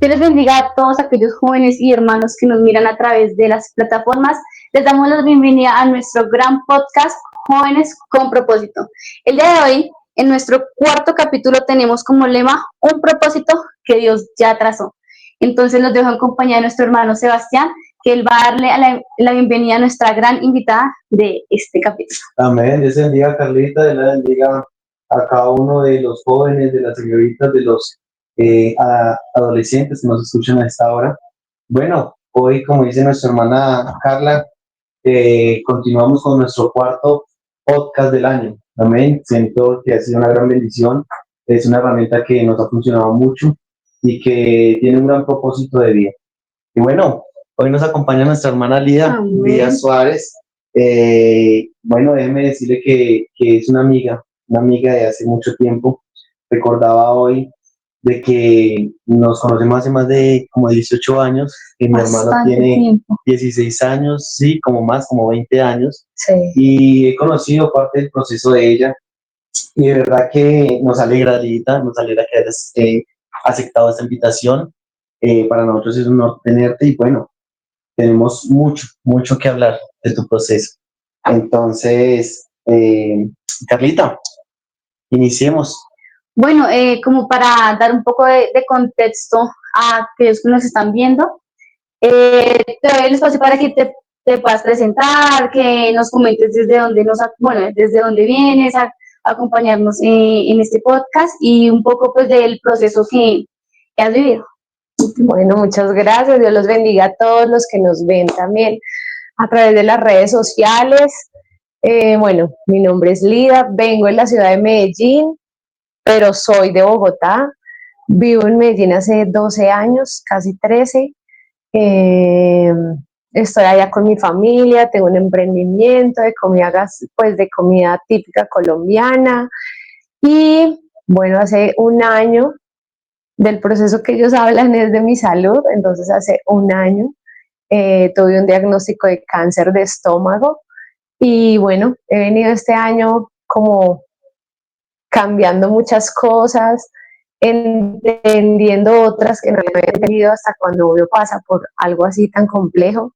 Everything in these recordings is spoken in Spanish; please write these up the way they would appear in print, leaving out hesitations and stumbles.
Dios les bendiga a todos aquellos jóvenes y hermanos que nos miran a través de las plataformas. Les damos la bienvenida a nuestro gran podcast Jóvenes con Propósito. El día de hoy, en nuestro cuarto capítulo, tenemos como lema un propósito que Dios ya trazó. Entonces los dejo en compañía de nuestro hermano Sebastián, que él va a darle la bienvenida a nuestra gran invitada de este capítulo. Amén. Dios bendiga a Carlita, Dios la bendiga a cada uno de los jóvenes, de las señoritas, de los adolescentes que nos escuchan a esta hora. Bueno, hoy, como dice nuestra hermana Carla, continuamos con nuestro cuarto podcast del año. Amén. Siento que ha sido una gran bendición. Es una herramienta que nos ha funcionado mucho y que tiene un gran propósito de vida. Y bueno, hoy nos acompaña nuestra hermana Lida Suárez. Bueno, déjeme decirle que es una amiga de hace mucho tiempo. Recordaba hoy de que nos conocemos hace más de como 18 años, que mi hermano tiene 16 años, sí, como 20 años. Sí. Y he conocido parte del proceso de ella. Y de verdad que nos alegra, Lida, nos alegra que hayas aceptado esta invitación. Para nosotros es un honor tenerte y bueno, tenemos mucho que hablar de tu proceso. Entonces, Carlita, iniciemos. Bueno, como para dar un poco de contexto a aquellos que nos están viendo, te doy el espacio para que te puedas presentar, que nos comentes desde dónde vienes a acompañarnos en este podcast y un poco pues del proceso que has vivido. Bueno, muchas gracias. Dios los bendiga a todos los que nos ven también a través de las redes sociales. Bueno, mi nombre es Lida, vengo de la ciudad de Medellín, pero soy de Bogotá. Vivo en Medellín hace 12 años, casi 13. Estoy allá con mi familia, tengo un emprendimiento de de comida típica colombiana. Y bueno, hace un año del proceso que ellos hablan es de mi salud, entonces hace un año tuve un diagnóstico de cáncer de estómago y bueno, he venido este año como cambiando muchas cosas, entendiendo otras que no había entendido hasta cuando uno pasa por algo así tan complejo,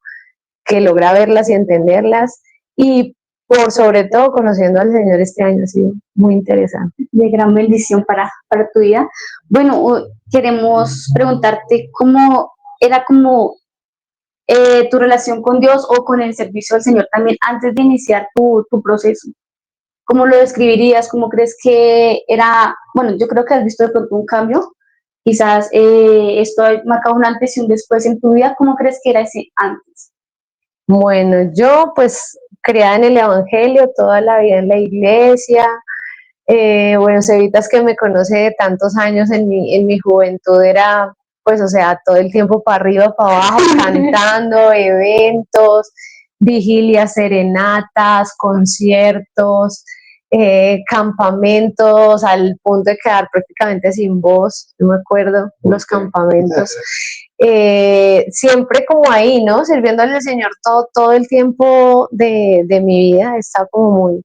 que logra verlas y entenderlas y por sobre todo conociendo al Señor este año ha sido muy interesante. De gran bendición para tu vida. Bueno, queremos preguntarte cómo era tu relación con Dios o con el servicio al Señor también antes de iniciar tu proceso. ¿Cómo lo describirías? ¿Cómo crees que era? Bueno, yo creo que has visto de pronto un cambio. Quizás esto ha marcado un antes y un después en tu vida. ¿Cómo crees que era ese antes? Bueno, yo pues criada en el Evangelio, toda la vida en la iglesia. Bueno, Cevitas que me conoce de tantos años en mi juventud era, pues, o sea, todo el tiempo para arriba, para abajo, cantando, eventos, vigilias, serenatas, conciertos, campamentos, al punto de quedar prácticamente sin voz, no me acuerdo, los campamentos. Siempre como ahí, ¿no? Sirviéndole al Señor todo el tiempo de mi vida, está como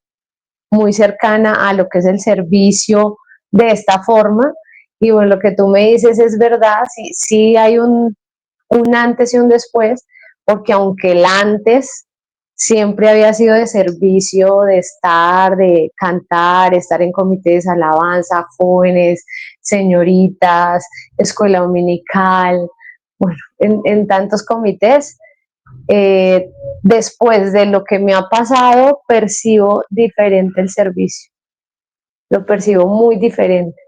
muy cercana a lo que es el servicio de esta forma. Y bueno, lo que tú me dices es verdad, sí hay un antes y un después, porque aunque el antes siempre había sido de servicio, de estar, de cantar, estar en comités de alabanza, jóvenes, señoritas, escuela dominical, bueno, en tantos comités, después de lo que me ha pasado, percibo diferente el servicio, lo percibo muy diferente.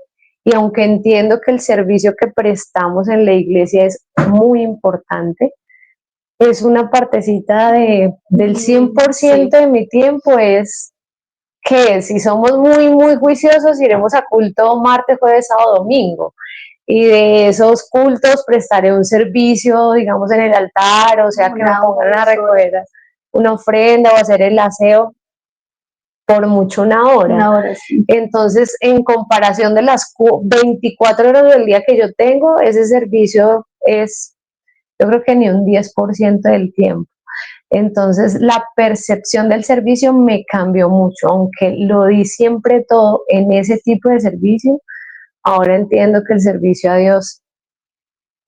Y aunque entiendo que el servicio que prestamos en la iglesia es muy importante, es una partecita del 100% de mi tiempo, es que si somos muy juiciosos, iremos a culto martes, jueves, sábado, domingo. Y de esos cultos prestaré un servicio, digamos, en el altar, o sea, que me pongan a recoger una ofrenda o hacer el aseo, por mucho una hora. Una hora, sí. Entonces, en comparación de las 24 horas del día que yo tengo, ese servicio es, yo creo que ni un 10% del tiempo. Entonces, la percepción del servicio me cambió mucho, aunque lo di siempre todo en ese tipo de servicio. Ahora entiendo que el servicio a Dios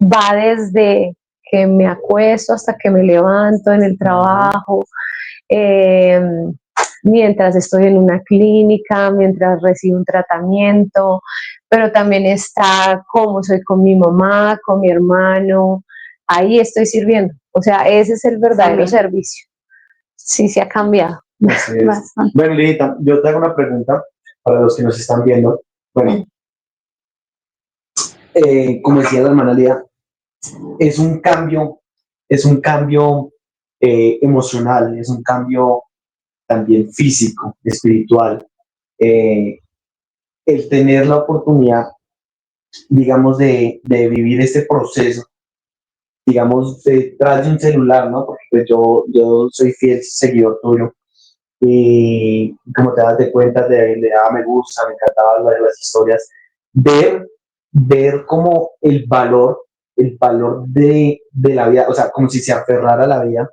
va desde que me acuesto hasta que me levanto en el trabajo, eh, mientras estoy en una clínica, mientras recibo un tratamiento, pero también está cómo soy con mi mamá, con mi hermano, ahí estoy sirviendo. O sea, ese es el verdadero servicio. Sí, se ha cambiado. Así es. Bastante. Bueno, Lidita, yo te hago una pregunta para los que nos están viendo. Bueno, como decía la hermana Lía, es un cambio, emocional, es un cambio también físico, espiritual. Eh, el tener la oportunidad, digamos, de vivir este proceso, digamos, detrás de un celular, ¿no? Porque pues, yo soy fiel seguidor tuyo y como te das de cuenta, le daba me gusta, me encantaba las historias, ver, ver como el valor de la vida, o sea, como si se aferrara a la vida,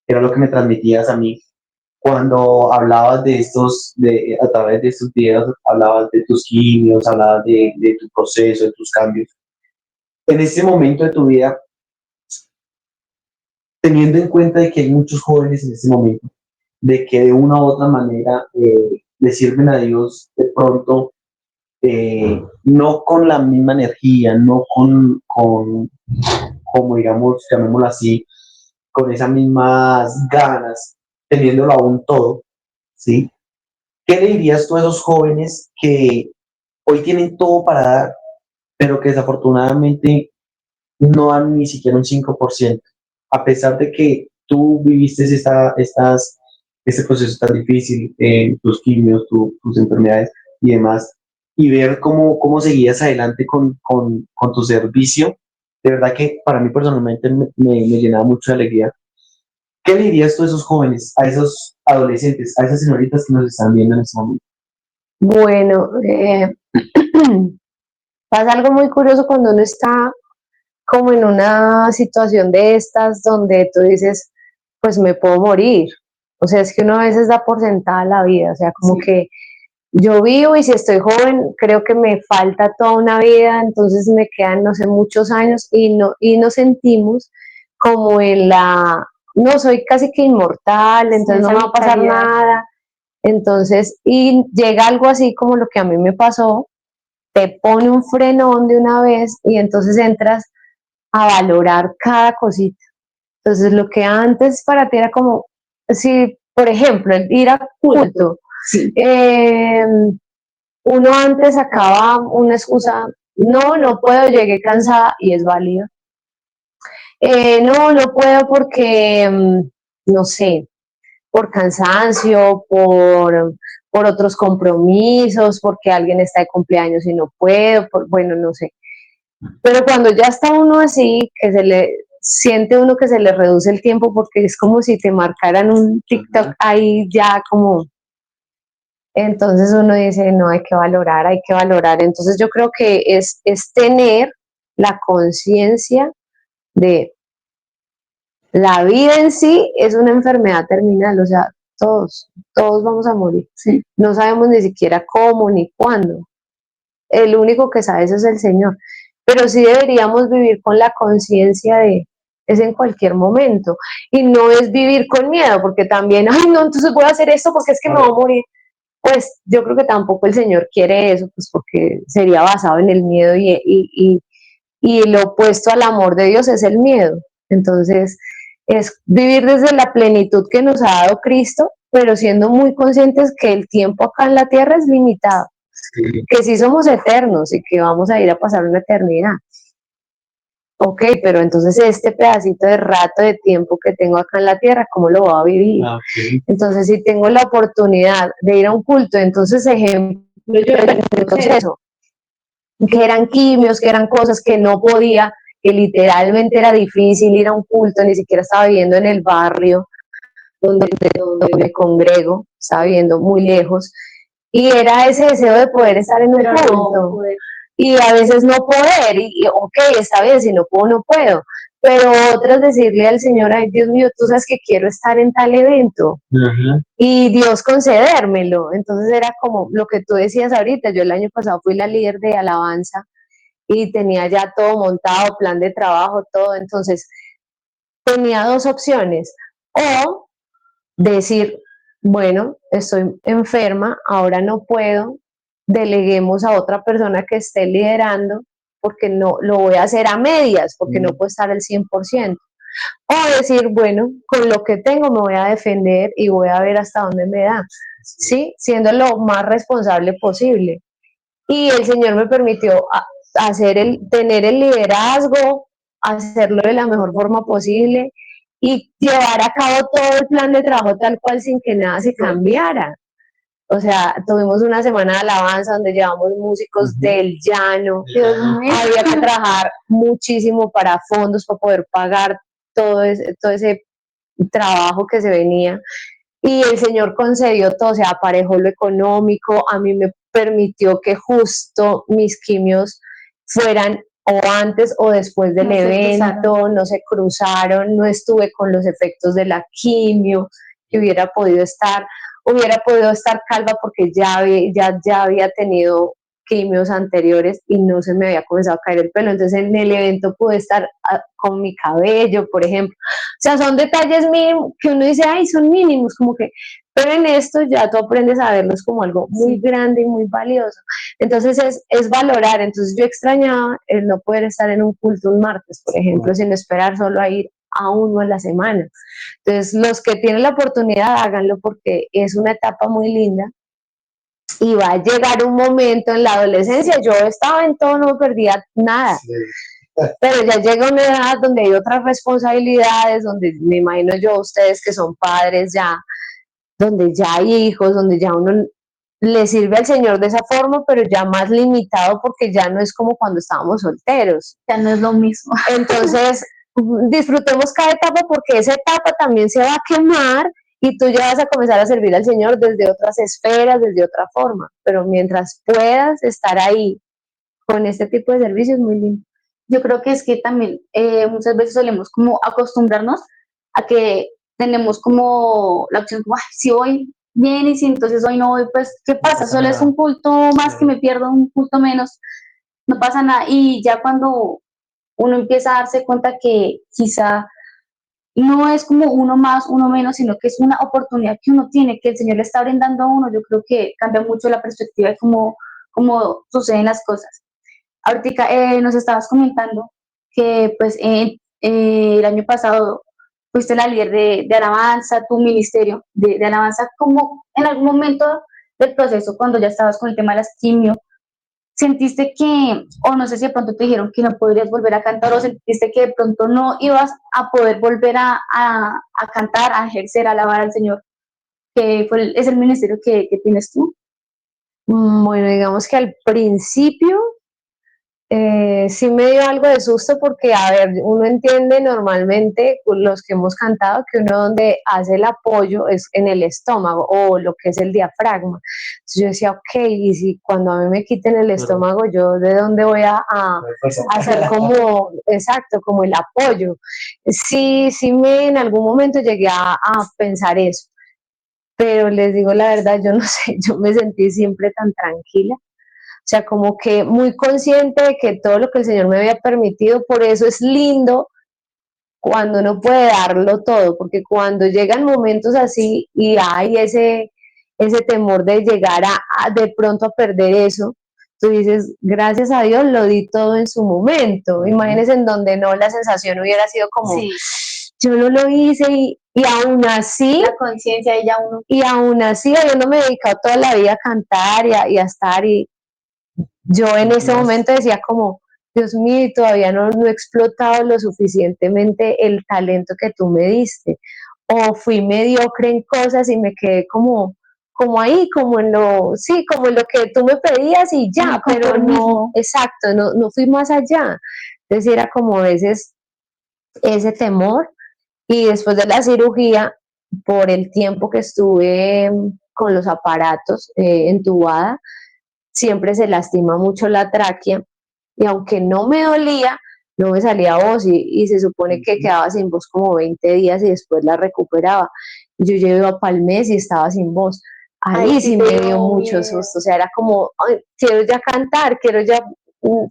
era lo que me transmitías a mí cuando hablabas a través de estos videos, hablabas de tus quimios, hablabas de tu proceso, de tus cambios. En este momento de tu vida, teniendo en cuenta de que hay muchos jóvenes en este momento, de que de una u otra manera le sirven a Dios de pronto, no con la misma energía, no como digamos, llamémoslo así, con esas mismas ganas, teniéndolo aún todo, ¿sí? ¿Qué le dirías tú a esos jóvenes que hoy tienen todo para dar, pero que desafortunadamente no dan ni siquiera un 5%, a pesar de que tú viviste este proceso tan difícil, tus quimios, tus enfermedades y demás, y ver cómo seguías adelante con tu servicio? De verdad que para mí personalmente me llenaba mucho de alegría. ¿Qué le dirías tú a esos jóvenes, a esos adolescentes, a esas señoritas que nos están viendo en este momento? Bueno, pasa algo muy curioso cuando uno está como en una situación de estas donde tú dices, pues me puedo morir. O sea, es que uno a veces da por sentada la vida, o sea, como Sí. que yo vivo y si estoy joven, creo que me falta toda una vida, entonces me quedan, no sé, muchos años y nos sentimos como en no, soy casi que inmortal, entonces no me va a pasar nada. Entonces, y llega algo así como lo que a mí me pasó, te pone un frenón de una vez y entonces entras a valorar cada cosita. Entonces, lo que antes para ti era como, si, por ejemplo, el ir a culto, Sí. uno antes sacaba una excusa, no, no puedo, llegué cansada y es válido. No, no puedo porque, no sé, por cansancio, por otros compromisos, porque alguien está de cumpleaños y no puedo, bueno, no sé. Pero cuando ya está uno así, que siente uno que se le reduce el tiempo porque es como si te marcaran un TikTok ahí ya como, entonces uno dice, no, hay que valorar, hay que valorar. Entonces yo creo que es tener la conciencia de la vida en sí es una enfermedad terminal, o sea, todos vamos a morir. Sí. No sabemos ni siquiera cómo ni cuándo. El único que sabe eso es el Señor. Pero sí deberíamos vivir con la conciencia de es en cualquier momento. Y no es vivir con miedo, porque también, ay, no, entonces voy a hacer esto porque es que me voy a morir. Pues yo creo que tampoco el Señor quiere eso, pues porque sería basado en el miedo y lo opuesto al amor de Dios es el miedo. Entonces, es vivir desde la plenitud que nos ha dado Cristo, pero siendo muy conscientes que el tiempo acá en la tierra es limitado, Sí. que sí somos eternos y que vamos a ir a pasar una eternidad. Ok, pero entonces este pedacito de rato de tiempo que tengo acá en la tierra, ¿cómo lo voy a vivir? Okay. Entonces, si tengo la oportunidad de ir a un culto, entonces, ejemplo, yo en el proceso, que eran quimios, que eran cosas que no podía, que literalmente era difícil ir a un culto, ni siquiera estaba viviendo en el barrio donde me congrego, estaba viviendo muy lejos, y era ese deseo de poder estar en un culto, y a veces no poder, ok, está bien, si no puedo, no puedo, pero otras decirle al Señor, ay Dios mío, tú sabes que quiero estar en tal evento, y Dios concedérmelo. Entonces era como lo que tú decías ahorita, yo el año pasado fui la líder de alabanza y tenía ya todo montado, plan de trabajo, todo. Entonces tenía dos opciones: o decir, bueno, estoy enferma, ahora no puedo, deleguemos a otra persona que esté liderando, porque no lo voy a hacer a medias, porque no puedo estar al 100%. O decir, bueno, con lo que tengo me voy a defender y voy a ver hasta dónde me da, ¿sí? Siendo lo más responsable posible. Y el Señor me permitió tener el liderazgo, hacerlo de la mejor forma posible y llevar a cabo todo el plan de trabajo tal cual, sin que nada se cambiara. O sea, tuvimos una semana de alabanza donde llevamos músicos del llano. Había que trabajar muchísimo para fondos, para poder pagar todo ese trabajo que se venía. Y el Señor concedió todo, o sea, aparejó lo económico, a mí me permitió que justo mis quimios fueran o antes o después del evento, no se cruzaron, no estuve con los efectos de la quimio, que hubiera podido estar calva porque ya había tenido quimios anteriores y no se me había comenzado a caer el pelo. Entonces en el evento pude estar con mi cabello, por ejemplo. O sea, son detalles mínimos que uno dice, ay, son mínimos, como que, pero en esto ya tú aprendes a verlos como algo muy grande y muy valioso. Entonces es valorar. Entonces yo extrañaba el no poder estar en un culto un martes, por ejemplo, sin esperar solo a ir a uno a la semana. Entonces, los que tienen la oportunidad, háganlo, porque es una etapa muy linda y va a llegar un momento en la adolescencia. Yo estaba en todo, no perdía nada. Sí. Pero ya llega una edad donde hay otras responsabilidades, donde me imagino yo, ustedes que son padres ya, donde ya hay hijos, donde ya uno le sirve al Señor de esa forma, pero ya más limitado, porque ya no es como cuando estábamos solteros. Ya no es lo mismo. Entonces, disfrutemos cada etapa, porque esa etapa también se va a quemar y tú ya vas a comenzar a servir al Señor desde otras esferas, desde otra forma. Pero mientras puedas estar ahí con este tipo de servicios, muy lindo. Yo creo que es que también muchas veces solemos como acostumbrarnos a que tenemos como la opción como, ay, si hoy bien y si entonces hoy no voy, pues, ¿qué pasa? Solo es un culto más que me pierdo, un culto menos, no pasa nada. Y ya cuando uno empieza a darse cuenta que quizá no es como uno más, uno menos, sino que es una oportunidad que uno tiene, que el Señor le está brindando a uno, yo creo que cambia mucho la perspectiva de cómo suceden las cosas. Ahorita nos estabas comentando que pues el año pasado fuiste la líder de alabanza, tu ministerio de alabanza. ¿Cómo en algún momento del proceso, cuando ya estabas con el tema de las quimio, sentiste que, o no sé si de pronto te dijeron que no podrías volver a cantar, o sentiste que de pronto no ibas a poder volver a cantar, a ejercer, a alabar al Señor, que es el ministerio que tienes tú? Bueno, digamos que al principio sí me dio algo de susto, porque, a ver, uno entiende normalmente, los que hemos cantado, que uno donde hace el apoyo es en el estómago, o lo que es el diafragma. Entonces yo decía, ok, y si cuando a mí me quiten el estómago, ¿yo de dónde voy a hacer como, exacto, como el apoyo? Sí, en algún momento llegué a pensar eso, pero les digo la verdad, yo no sé, yo me sentí siempre tan tranquila. O sea, como que muy consciente de que todo lo que el Señor me había permitido. Por eso es lindo cuando uno puede darlo todo, porque cuando llegan momentos así y hay ese temor de llegar de pronto a perder eso, tú dices, gracias a Dios lo di todo en su momento. Imagínense en donde no, la sensación hubiera sido como, sí, yo no lo hice, y aún así, la conciencia de ya uno. Y aún así, habiéndome dedicado toda la vida a cantar y a estar, y yo en ese momento decía como, Dios mío, todavía no he explotado lo suficientemente el talento que tú me diste, o fui mediocre en cosas y me quedé como ahí, sí, como en lo que tú me pedías y ya, pero no, exacto, no fui más allá. Entonces era como a veces ese temor. Y después de la cirugía, por el tiempo que estuve con los aparatos entubada, siempre se lastima mucho la tráquea, y aunque no me dolía, no me salía voz, y se supone que quedaba sin voz como 20 días y después la recuperaba. Yo llevaba para el mes y estaba sin voz. Ahí sí me dio mucho susto. O sea, era como, ay, quiero ya cantar, quiero ya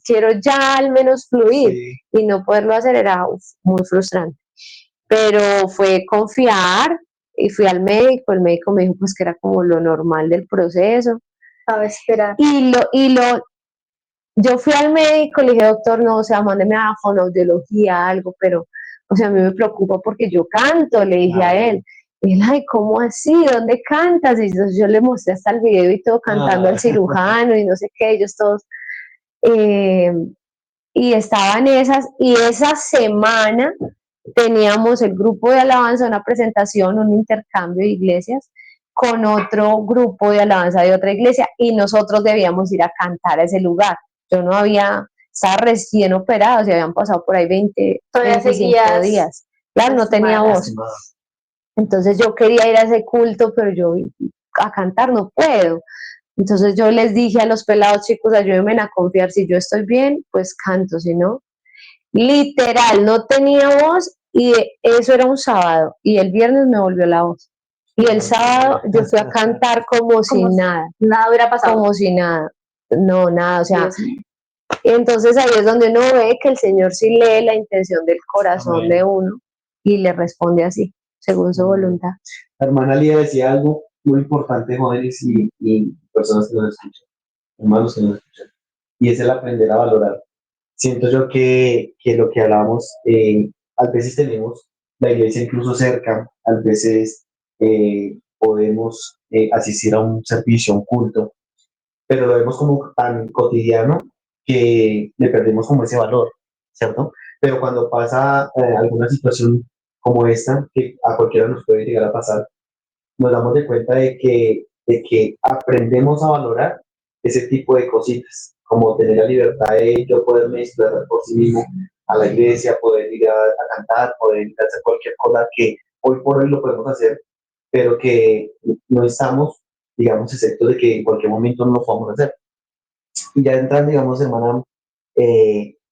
quiero ya al menos fluir, Sí. y no poderlo hacer era muy frustrante. Pero fue confiar y fui al médico, el médico me dijo pues que era como lo normal del proceso. A esperar. Yo fui al médico, le dije, doctor, no, o sea, mándeme a fonoaudiología, algo, pero, o sea, a mí me preocupa porque yo canto, le dije a él. Y él, ay, ¿cómo así? ¿Dónde cantas? Y yo le mostré hasta el video y todo cantando al cirujano y no sé qué, ellos todos. Y estaban esas, y esa semana teníamos el grupo de alabanza, una presentación, un intercambio de iglesias con otro grupo de alabanza de otra iglesia, y nosotros debíamos ir a cantar a ese lugar. Yo no había, estaba recién operado, se habían pasado por ahí 20, Todavía 25 días. Claro, no tenía voz. Entonces yo quería ir a ese culto, pero yo a cantar no puedo. Entonces yo les dije a los pelados, chicos, ayúdenme a confiar, si yo estoy bien, pues canto, si no. Literal, no tenía voz, y eso era un sábado, y el viernes me volvió la voz. Y el sábado yo fui a cantar como si nada. Nada hubiera pasado. Como si nada. No, nada, o sea, Dios mío. entonces ahí es donde uno ve que el Señor sí lee la intención del corazón de uno y le responde así, según su voluntad. La hermana Lía decía algo muy importante, jóvenes y personas que nos escuchan, hermanos que nos escuchan, y es el aprender a valorar. Siento yo que lo que hablábamos, a veces tenemos la iglesia incluso cerca, a veces podemos asistir a un servicio, a un culto, pero lo vemos como tan cotidiano que le perdemos como ese valor, ¿cierto? Pero cuando pasa alguna situación como esta, que a cualquiera nos puede llegar a pasar, nos damos de cuenta de que aprendemos a valorar ese tipo de cositas, como tener la libertad de yo poderme explorar por sí mismo a la iglesia, poder ir a cantar, poder ir a hacer cualquier cosa que hoy por hoy lo podemos hacer, pero que no estamos, digamos, excepto de que en cualquier momento no lo podamos hacer. Y ya entran, digamos, hermana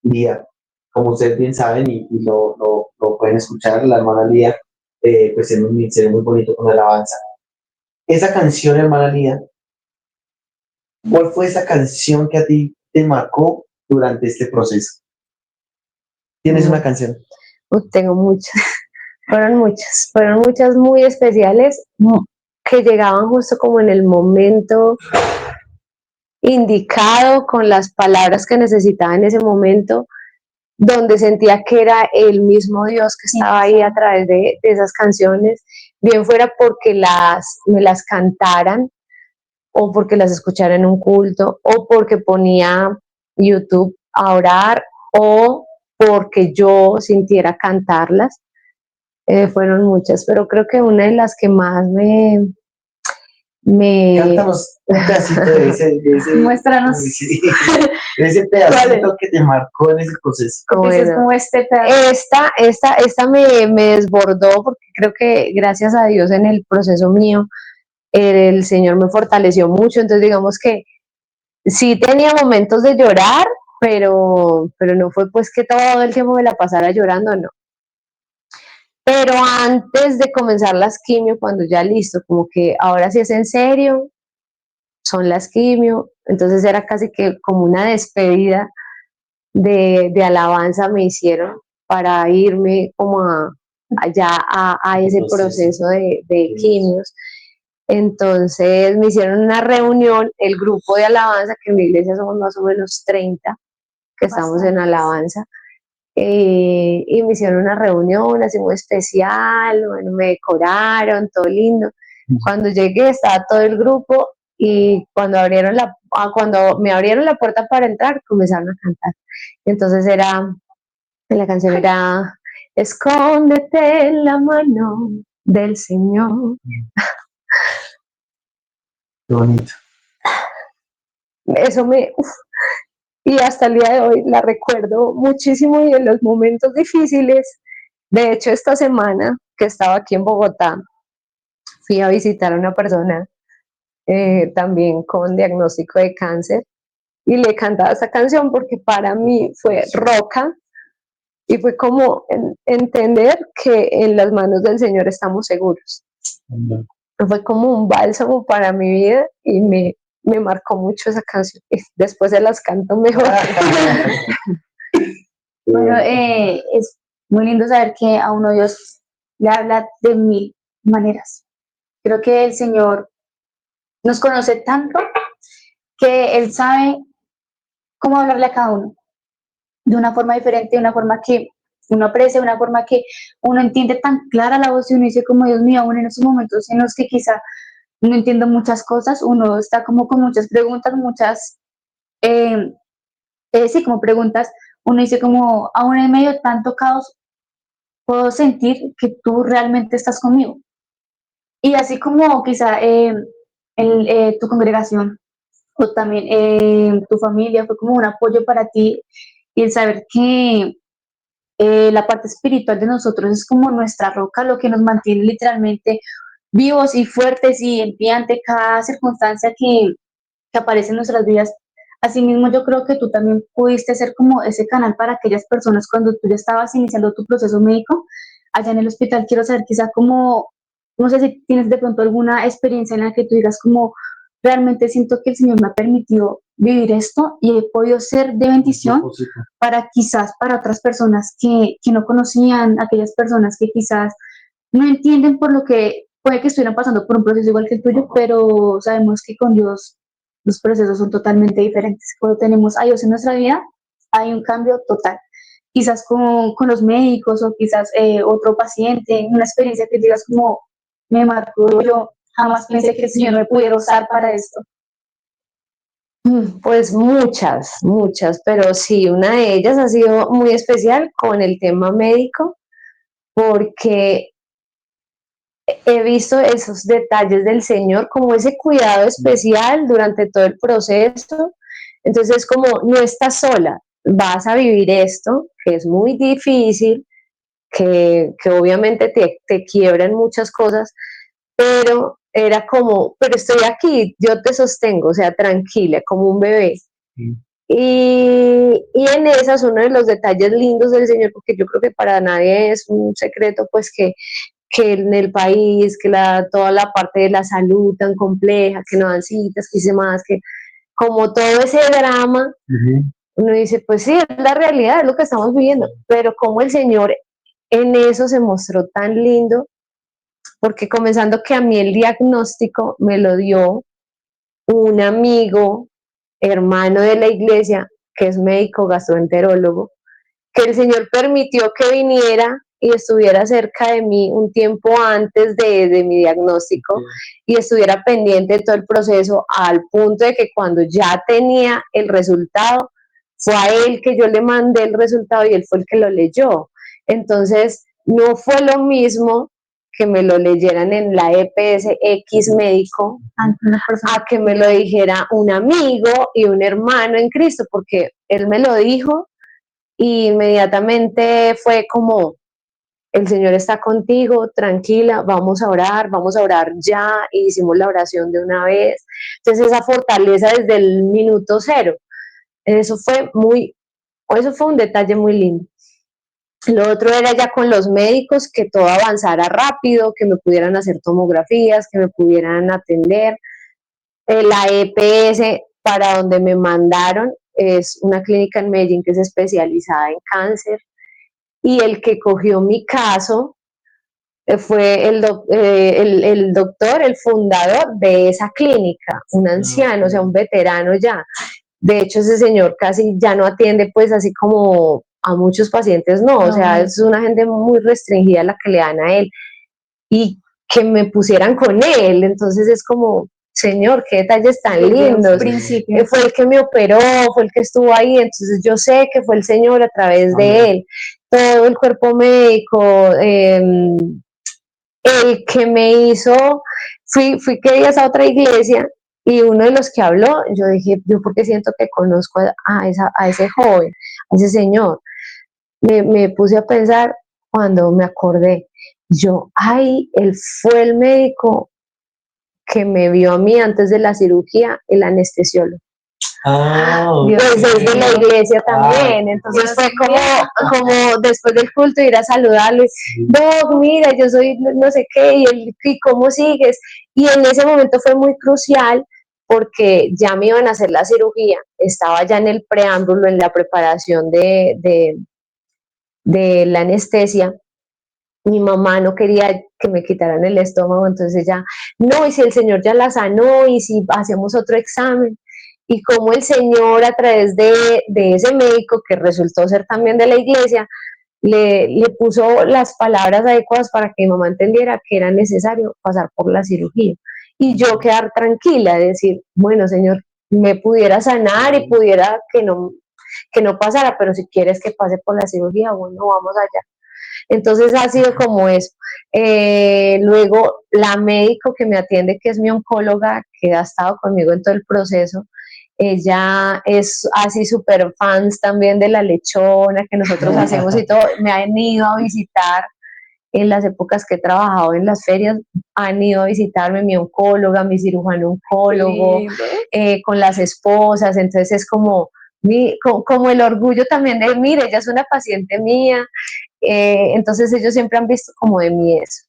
Lía, como ustedes bien saben y lo pueden escuchar, la hermana Lía, pues tiene un ministerio muy bonito con alabanza. Esa canción, hermana Lía, ¿cuál fue esa canción que a ti te marcó durante este proceso? ¿Tienes una canción? Tengo muchas, fueron muchas muy especiales, que llegaban justo como en el momento indicado, con las palabras que necesitaba en ese momento, donde sentía que era el mismo Dios que estaba ahí a través de esas canciones, bien fuera porque me las cantaran, o porque las escuchara en un culto, o porque ponía YouTube a orar, o porque yo sintiera cantarlas. Fueron muchas, pero creo que una de las que más Cántanos un pedacito de ese Muéstranos. de ese pedacito que te marcó en ese proceso. Dices bueno, como este pedazo. esta me desbordó, porque creo que gracias a Dios en el proceso mío el Señor me fortaleció mucho, entonces digamos que sí tenía momentos de llorar, pero no fue pues que todo el tiempo me la pasara llorando, no. Pero antes de comenzar las quimio, cuando ya listo, como que ahora sí es en serio, son las quimio, entonces era casi que como una despedida de alabanza me hicieron para irme como allá a ese proceso de quimios. Entonces me hicieron una reunión, el grupo de alabanza, que en mi iglesia somos más o menos 30 que estamos en alabanza, y me hicieron una reunión así muy especial, bueno, me decoraron, todo lindo. Cuando llegué estaba todo el grupo, y cuando me abrieron la puerta para entrar, comenzaron a cantar. Entonces la canción era escóndete en la mano del Señor. Qué bonito. Eso y hasta el día de hoy la recuerdo muchísimo, y en los momentos difíciles. De hecho, esta semana que estaba aquí en Bogotá, fui a visitar a una persona también con diagnóstico de cáncer, y le cantaba esa canción porque para mí fue roca, y fue como entender que en las manos del Señor estamos seguros. Fue como un bálsamo para mi vida, y me marcó mucho esa canción. Después se las canto mejor. Bueno, es muy lindo saber que a uno Dios le habla de mil maneras. Creo que el Señor nos conoce tanto que Él sabe cómo hablarle a cada uno, de una forma diferente, de una forma que uno aprecia, de una forma que uno entiende tan clara la voz y uno dice como Dios mío, aún en esos momentos en los que quizá no entiendo muchas cosas, uno está como con muchas preguntas, eh, sí, como preguntas, uno dice como, aún en medio de tanto caos, puedo sentir que tú realmente estás conmigo. Y así como quizá tu congregación o también tu familia fue como un apoyo para ti y el saber que la parte espiritual de nosotros es como nuestra roca, lo que nos mantiene literalmente vivos y fuertes y en pie ante cada circunstancia que aparece en nuestras vidas. Asimismo, yo creo que tú también pudiste ser como ese canal para aquellas personas cuando tú ya estabas iniciando tu proceso médico allá en el hospital. Quiero saber quizá como, no sé si tienes de pronto alguna experiencia en la que tú digas como, realmente siento que el Señor me ha permitido vivir esto y he podido ser de bendición para quizás para otras personas que no conocían, aquellas personas que quizás no entienden por lo que puede que estuvieran pasando por un proceso igual que el tuyo, pero sabemos que con Dios los procesos son totalmente diferentes. Cuando tenemos a Dios en nuestra vida, hay un cambio total. Quizás con los médicos o quizás otro paciente, una experiencia que digas como me marcó, yo jamás pensé que el Señor me pudiera usar para esto. Pues muchas, pero sí, una de ellas ha sido muy especial con el tema médico, porque he visto esos detalles del Señor, como ese cuidado especial durante todo el proceso. Entonces, como no estás sola, vas a vivir esto, que es muy difícil, que obviamente te quiebran muchas cosas, pero era como, pero estoy aquí, yo te sostengo, o sea, tranquila, como un bebé. Sí. Y en esas uno de los detalles lindos del Señor, porque yo creo que para nadie es un secreto, pues que en el país, que toda la parte de la salud tan compleja, que no dan citas, que hice más, que como todo ese drama, uno dice, pues sí, es la realidad, es lo que estamos viviendo, pero como el Señor en eso se mostró tan lindo, porque comenzando que a mí el diagnóstico me lo dio un amigo, hermano de la iglesia, que es médico gastroenterólogo, que el Señor permitió que viniera y estuviera cerca de mí un tiempo antes de mi diagnóstico y estuviera pendiente de todo el proceso al punto de que cuando ya tenía el resultado, fue a él que yo le mandé el resultado y él fue el que lo leyó. Entonces, no fue lo mismo que me lo leyeran en la EPS X médico a que me lo dijera un amigo y un hermano en Cristo, porque él me lo dijo y inmediatamente fue como, el Señor está contigo, tranquila, vamos a orar ya, y hicimos la oración de una vez. Entonces esa fortaleza desde el minuto cero, eso fue un detalle muy lindo. Lo otro era ya con los médicos, que todo avanzara rápido, que me pudieran hacer tomografías, que me pudieran atender. La EPS para donde me mandaron es una clínica en Medellín que es especializada en cáncer, y el que cogió mi caso fue el doctor, el fundador de esa clínica, un anciano, o sea, un veterano ya. De hecho, ese señor casi ya no atiende pues así como a muchos pacientes, no, o sea, es una gente muy restringida la que le dan a él, y que me pusieran con él, entonces es como, Señor, qué detalles tan lindos. Fue el que me operó, fue el que estuvo ahí, entonces yo sé que fue el Señor a través de él. Todo el cuerpo médico, el que me hizo, fui que días a otra iglesia, y uno de los que habló, yo dije, yo porque siento que conozco a ese joven, a ese señor. Me puse a pensar cuando me acordé, él fue el médico que me vio a mí antes de la cirugía, el anestesiólogo. Pues es de la iglesia también, entonces fue como después del culto ir a saludarle, Doc, mira, yo soy no sé qué, y cómo sigues, y en ese momento fue muy crucial porque ya me iban a hacer la cirugía, estaba ya en el preámbulo, en la preparación de la anestesia. Mi mamá no quería que me quitaran el estómago, entonces ya, no, y si el Señor ya la sanó, y si hacemos otro examen, y como el Señor a través de ese médico, que resultó ser también de la iglesia, le puso las palabras adecuadas para que mi mamá entendiera que era necesario pasar por la cirugía. Y yo quedar tranquila, decir, bueno, Señor, me pudiera sanar y pudiera que no pasara, pero si quieres que pase por la cirugía, bueno, vamos allá. Entonces ha sido como eso. Luego, la médico que me atiende, que es mi oncóloga, que ha estado conmigo en todo el proceso, ella es así súper fans también de la lechona que nosotros hacemos y todo. Me han ido a visitar en las épocas que he trabajado en las ferias, han ido a visitarme mi oncóloga, mi cirujano oncólogo, con las esposas. Entonces es como, como el orgullo también de, mire, ella es una paciente mía. Entonces ellos siempre han visto como de mí eso.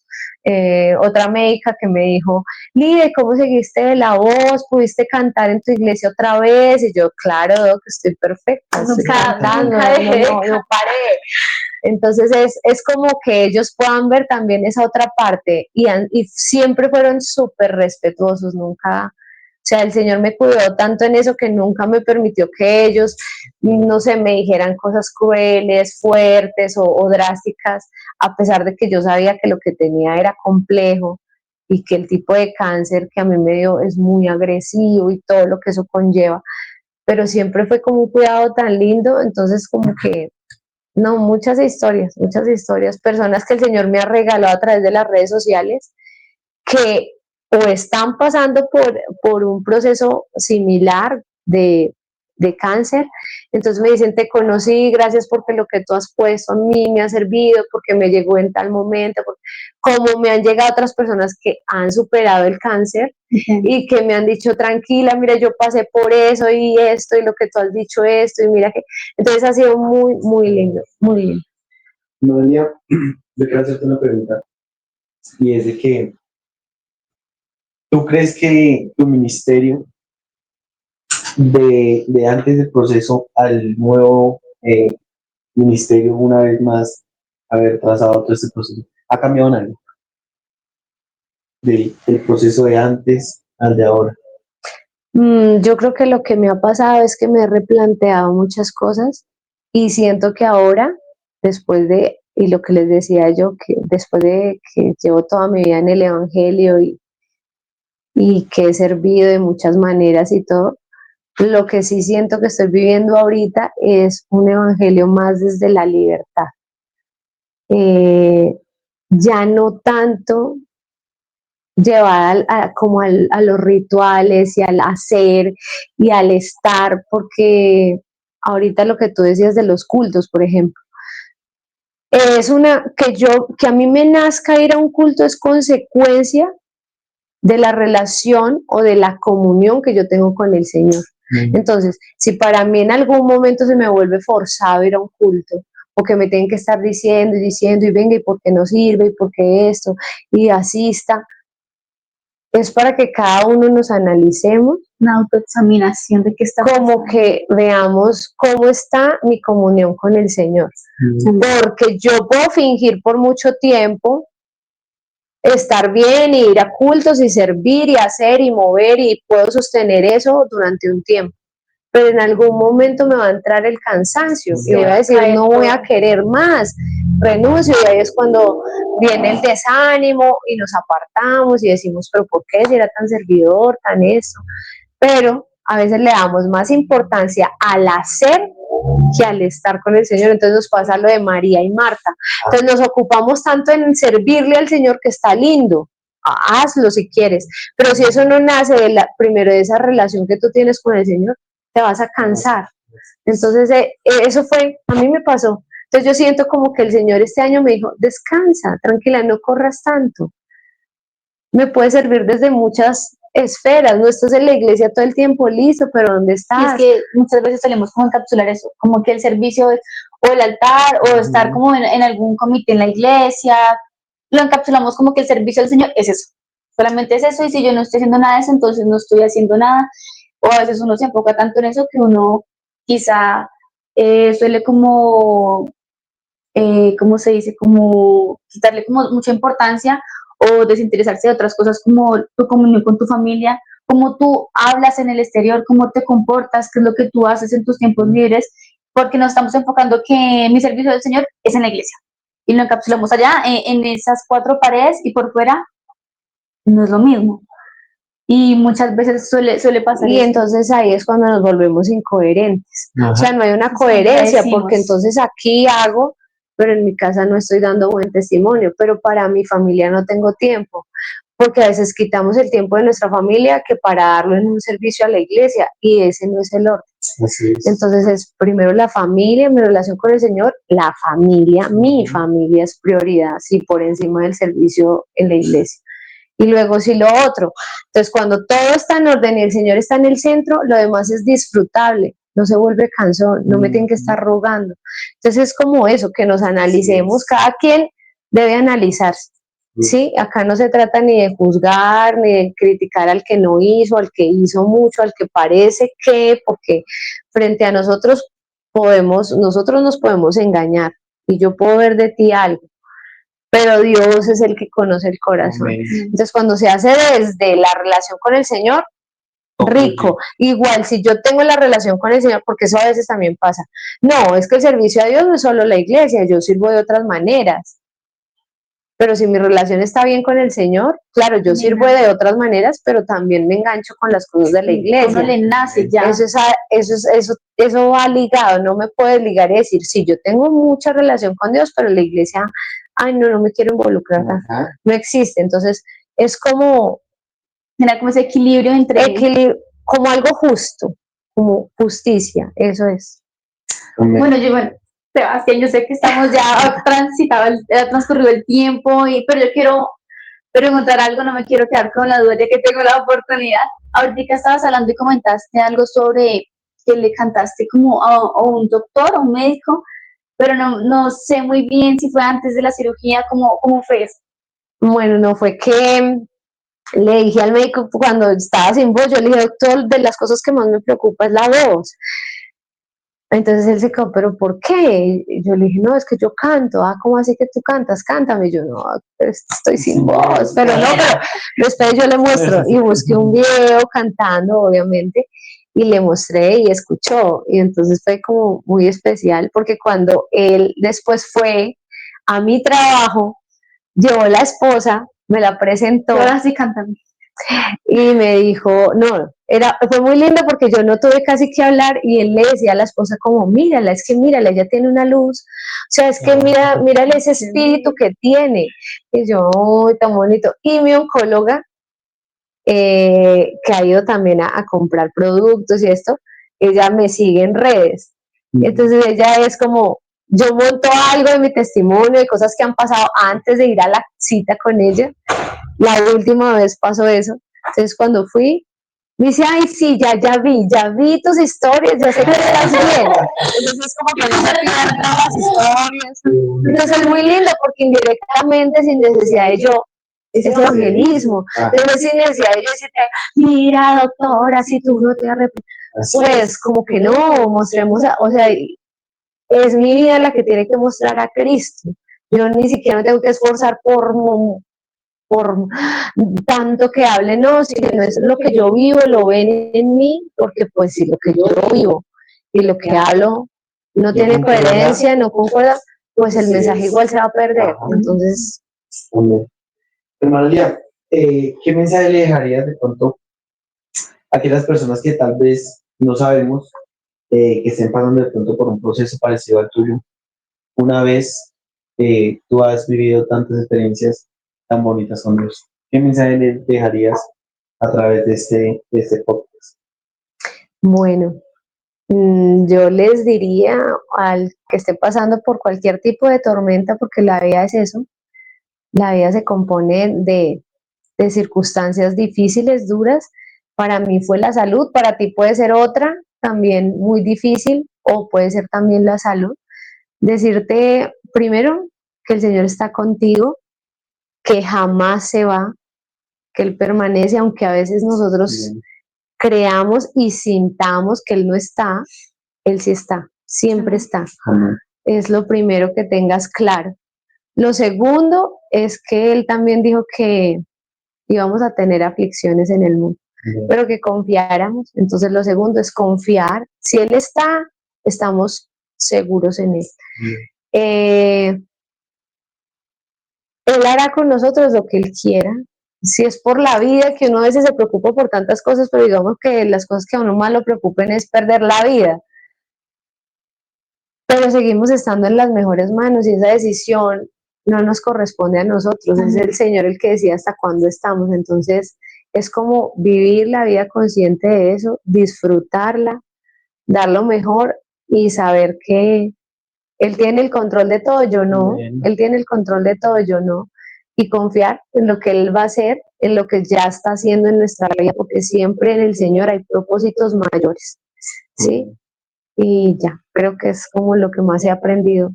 Otra médica que me dijo, Lide, ¿cómo seguiste de la voz? ¿Pudiste cantar en tu iglesia otra vez? Y yo, claro, Doc, estoy perfecta, estoy cantando, no paré. Entonces es como que ellos puedan ver también esa otra parte, y siempre fueron súper respetuosos, nunca, o sea, el Señor me cuidó tanto en eso que nunca me permitió que ellos, no sé, me dijeran cosas crueles, fuertes o drásticas, a pesar de que yo sabía que lo que tenía era complejo y que el tipo de cáncer que a mí me dio es muy agresivo y todo lo que eso conlleva, pero siempre fue como un cuidado tan lindo. Entonces como que, no, muchas historias, personas que el Señor me ha regalado a través de las redes sociales, que o están pasando por un proceso similar de cáncer. Entonces me dicen, te conocí, gracias porque lo que tú has puesto a mí me ha servido, porque me llegó en tal momento, como me han llegado otras personas que han superado el cáncer y que me han dicho, tranquila, mira, yo pasé por eso y esto, y lo que tú has dicho esto, y mira que, entonces ha sido muy, muy lindo, muy lindo. Noelia, yo quiero hacerte una pregunta, y es de que, ¿tú crees que tu ministerio de antes del proceso al nuevo ministerio, una vez más, haber trazado todo este proceso, ha cambiado en algo del proceso de antes al de ahora? Yo creo que lo que me ha pasado es que me he replanteado muchas cosas, y siento que ahora, después de, y lo que les decía yo, que después de que llevo toda mi vida en el Evangelio y que he servido de muchas maneras y todo, lo que sí siento que estoy viviendo ahorita es un Evangelio más desde la libertad. Eh, ya no tanto llevada a los rituales y al hacer y al estar, porque ahorita lo que tú decías de los cultos, por ejemplo, es que a mí me nazca ir a un culto es consecuencia de la relación o de la comunión que yo tengo con el Señor. Entonces, si para mí en algún momento se me vuelve forzado ir a un culto, o que me tienen que estar diciendo y diciendo, y venga, y por qué no sirve, y por qué esto, y asista, es para que cada uno nos analicemos, Una autoexaminación de qué está como que veamos cómo está mi comunión con el Señor. Porque yo puedo fingir por mucho tiempo estar bien y ir a cultos y servir y hacer y mover, y puedo sostener eso durante un tiempo, pero en algún momento me va a entrar el cansancio y voy a decir, no voy a querer más, renuncio, y ahí es cuando viene el desánimo y nos apartamos y decimos, pero ¿por qué si era tan servidor, tan eso? Pero a veces le damos más importancia al hacer que al estar con el Señor. Entonces nos pasa lo de María y Marta. Entonces nos ocupamos tanto en servirle al Señor, que está lindo, hazlo si quieres, pero si eso no nace primero de esa relación que tú tienes con el Señor, te vas a cansar. Entonces eso fue, a mí me pasó. Entonces yo siento como que el Señor este año me dijo, descansa, tranquila, no corras tanto. Me puede servir desde muchas esferas, no estás en la iglesia todo el tiempo, listo, pero ¿dónde estás? Y es que muchas veces solemos como encapsular eso, como que el servicio es o el altar, o estar como en algún comité en la iglesia, lo encapsulamos como que el servicio al Señor es eso. solamente es eso, y si yo no estoy haciendo nada de eso, entonces no estoy haciendo nada, o a veces uno se enfoca tanto en eso que uno quizá suele como, ¿cómo se dice? Como quitarle como mucha importancia o desinteresarse de otras cosas como tu comunión con tu familia, cómo tú hablas en el exterior, cómo te comportas, qué es lo que tú haces en tus tiempos libres, porque nos estamos enfocando que mi servicio del Señor es en la iglesia y lo encapsulamos allá en esas cuatro paredes y por fuera no es lo mismo. Y muchas veces suele pasar Y eso. entonces ahí es cuando nos volvemos incoherentes. Ajá. O sea, no hay una Es cuando coherencia, decimos, porque entonces aquí hago, pero en mi casa no estoy dando buen testimonio, pero para mi familia no tengo tiempo, porque a veces quitamos el tiempo de nuestra familia que para darlo en un servicio a la iglesia, y ese no es el orden. Así es. Entonces es primero la familia, mi relación con el Señor, la familia, mi familia es prioridad, sí, por encima del servicio en la iglesia. Y luego sí lo otro. Entonces cuando todo está en orden y el Señor está en el centro, lo demás es disfrutable, no se vuelve cansón, no me tienen que estar rogando. Entonces es como eso, que nos analicemos, cada quien debe analizarse. Sí, acá no se trata ni de juzgar, ni de criticar al que no hizo, al que hizo mucho, al que parece que, porque frente a nosotros nosotros nos podemos engañar y yo puedo ver de ti algo, pero Dios es el que conoce el corazón. Amén. Entonces, cuando se hace desde la relación con el Señor, rico. Igual, si yo tengo la relación con el Señor, porque eso a veces también pasa. No, es que el servicio a Dios no es solo la iglesia, yo sirvo de otras maneras. Pero si mi relación está bien con el Señor, claro, yo sirvo de otras maneras, pero también me engancho con las cosas de la iglesia. Uno le nace ya. Eso va ligado, no me puedes ligar y decir, sí, yo tengo mucha relación con Dios, pero la iglesia, ay, no, no me quiero involucrar, no existe. Entonces, es como Tener como ese equilibrio entre... como algo justo, como justicia, eso es. Amén. Bueno, Sebastián, yo sé que estamos ya ha transcurrido el tiempo, pero yo quiero preguntar algo, no me quiero quedar con la duda ya que tengo la oportunidad. Ahorita estabas hablando y comentaste algo sobre que le cantaste como a un doctor, a un médico, pero no sé muy bien si fue antes de la cirugía, cómo fue eso. Bueno, no fue que le dije al médico cuando estaba sin voz, yo le dije, doctor, de las cosas que más me preocupa es la voz. Entonces él se quedó, ¿pero por qué? Y yo le dije, no, es que yo canto. Ah, ¿cómo así que tú cantas? Cántame. Y yo, no, estoy sin voz. Pero después yo le muestro y busqué un video cantando, obviamente, y le mostré y escuchó. Y entonces fue como muy especial porque cuando él después fue a mi trabajo, llevó la esposa, me la presentó. Ahora sí, cántame. Y me dijo, no, fue muy lindo porque yo no tuve casi que hablar y él le decía a la esposa como, mírala, es que mírala, ella tiene una luz, o sea, es que mírale ese espíritu que tiene. Y yo, oh, tan bonito. Y mi oncóloga, que ha ido también a comprar productos y esto, ella me sigue en redes. Entonces ella es como, yo monto algo de mi testimonio, de cosas que han pasado antes de ir a la cita con ella. La última vez pasó eso. Entonces cuando fui, me dice, ay, sí, ya vi tus historias, ya sé que estás bien. Entonces es como que no se pierden las historias. Entonces es muy lindo porque indirectamente, sin necesidad de yo, es evangelismo. Entonces sin necesidad de yo decirte, mira, doctora, si tú no te arrepientes. Pues como que no, mostremos, o sea, es mi vida la que tiene que mostrar a Cristo. Yo ni siquiera me tengo que esforzar por tanto que hable, no, si no es lo que yo vivo, lo ven en mí, porque pues si lo que yo vivo y lo que hablo no tiene coherencia, no concuerda, pues el mensaje igual se va a perder. Entonces, hermano Lía, ¿qué mensaje le dejarías de pronto a aquellas personas que tal vez no sabemos que estén pasando de pronto por un proceso parecido al tuyo? Una vez tú has vivido tantas experiencias tan bonitas con Dios, ¿qué mensaje le dejarías a través de este podcast? bueno, yo les diría al que esté pasando por cualquier tipo de tormenta, porque la vida es eso, la vida se compone de circunstancias difíciles, duras. Para mí fue la salud, para ti puede ser otra, también muy difícil, o puede ser también la salud. Decirte primero que el Señor está contigo, que jamás se va, que Él permanece, aunque a veces nosotros Bien. creamos y sintamos que Él no está, Él sí está, siempre está. Amén. Es lo primero que tengas claro. Lo segundo es que Él también dijo que íbamos a tener aflicciones en el mundo, Bien. pero que confiáramos. Entonces lo segundo es confiar. Si Él está, estamos seguros en Él. Bien. Él hará con nosotros lo que Él quiera. Si es por la vida, que uno a veces se preocupa por tantas cosas, pero digamos que las cosas que a uno más lo preocupen es perder la vida. Pero seguimos estando en las mejores manos y esa decisión no nos corresponde a nosotros, es el Señor el que decide hasta cuándo estamos. Entonces es como vivir la vida consciente de eso, disfrutarla, dar lo mejor y saber que Él tiene el control de todo, yo no. Bien. Él tiene el control de todo, yo no. Y confiar en lo que Él va a hacer, en lo que ya está haciendo en nuestra vida, porque siempre en el Señor hay propósitos mayores, ¿sí? Y ya, creo que es como lo que más he aprendido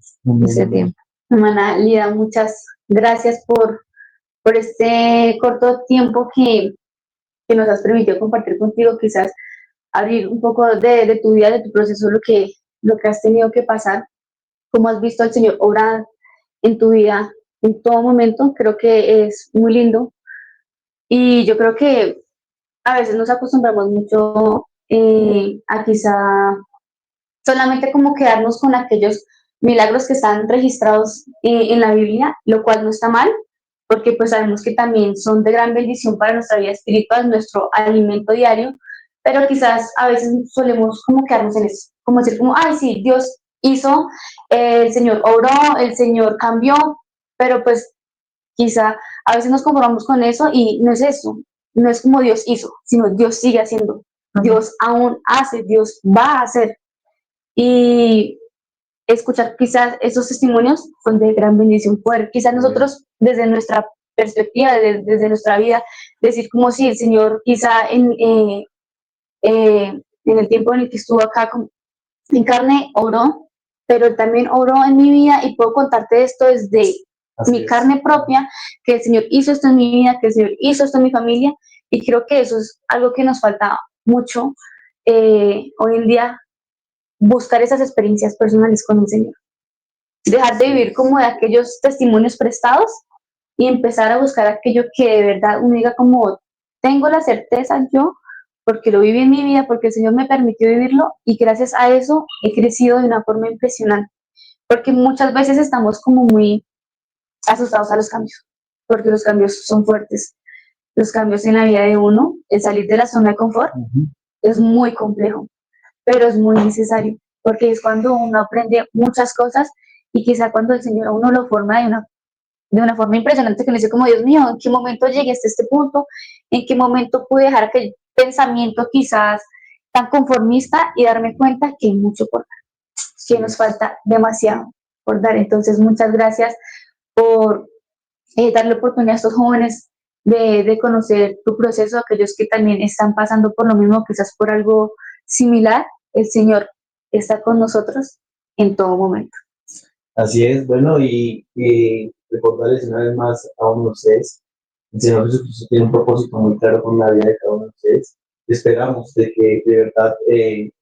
este tiempo. Hermana Lida, muchas gracias por este corto tiempo que nos has permitido compartir contigo, quizás abrir un poco de tu vida, de tu proceso, lo que has tenido que pasar, cómo has visto al Señor obrar en tu vida en todo momento. Creo que es muy lindo y yo creo que a veces nos acostumbramos mucho a quizá solamente como quedarnos con aquellos milagros que están registrados en la Biblia, lo cual no está mal, porque pues sabemos que también son de gran bendición para nuestra vida espiritual, nuestro alimento diario, pero quizás a veces solemos como quedarnos en eso, como decir como, ay, sí, Dios hizo, el Señor obró, el Señor cambió, pero pues quizá a veces nos conformamos con eso y no es eso, no es como Dios hizo, sino Dios sigue haciendo, Dios aún hace, Dios va a hacer. Y escuchar quizás esos testimonios son de gran bendición, poder quizás nosotros desde nuestra perspectiva, desde nuestra vida, decir como si el Señor quizá en el tiempo en el que estuvo acá en carne obró, pero también obró en mi vida y puedo contarte esto desde mi carne propia, que el Señor hizo esto en mi vida, que el Señor hizo esto en mi familia, y creo que eso es algo que nos falta mucho hoy en día, buscar esas experiencias personales con el Señor. Dejar de vivir como de aquellos testimonios prestados y empezar a buscar aquello que de verdad uno diga como, tengo la certeza yo, porque lo viví en mi vida, porque el Señor me permitió vivirlo y gracias a eso he crecido de una forma impresionante. Porque muchas veces estamos como muy asustados a los cambios, porque los cambios son fuertes. Los cambios en la vida de uno, el salir de la zona de confort, es muy complejo, pero es muy necesario, porque es cuando uno aprende muchas cosas y quizá cuando el Señor a uno lo forma de una forma impresionante, que me dice como, Dios mío, ¿en qué momento llegué hasta este punto? ¿En qué momento pude dejar aquel pensamiento quizás tan conformista y darme cuenta que hay mucho por dar, que nos falta demasiado por dar? Entonces, muchas gracias por darle oportunidad a estos jóvenes de conocer tu proceso, aquellos que también están pasando por lo mismo, quizás por algo similar. El Señor está con nosotros en todo momento. Así es, bueno, y recordarles una vez más a cada uno de ustedes, el Señor Jesucristo tiene un propósito muy claro con la vida de cada uno de ustedes. Esperamos de que de verdad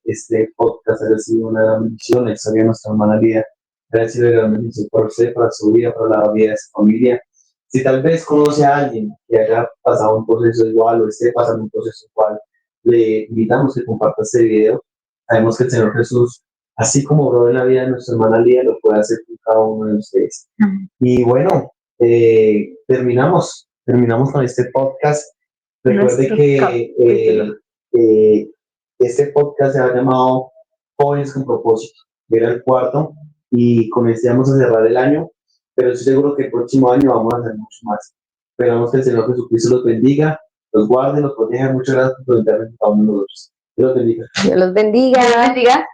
este podcast haya sido una gran bendición, la historia de nuestra hermana Lida haya sido de gran bendición para usted, para su vida, para la vida de su familia. Si tal vez conoce a alguien que haya pasado un proceso igual o esté pasando un proceso igual, le invitamos a que comparta este video. Sabemos que el Señor Jesús, así como obró en la vida de nuestra hermana Lía, lo puede hacer con cada uno de ustedes. Y bueno, terminamos con este podcast. Recuerde que este podcast se ha llamado Jóvenes con Propósito. Era el cuarto y con este vamos a cerrar el año, pero estoy seguro que el próximo año vamos a hacer mucho más. Esperamos que el Señor Jesucristo los bendiga, los guarde, los proteja. Muchas gracias por preguntarme a cada uno de nosotros. Dios los bendiga. Dios los bendiga. Dios bendiga.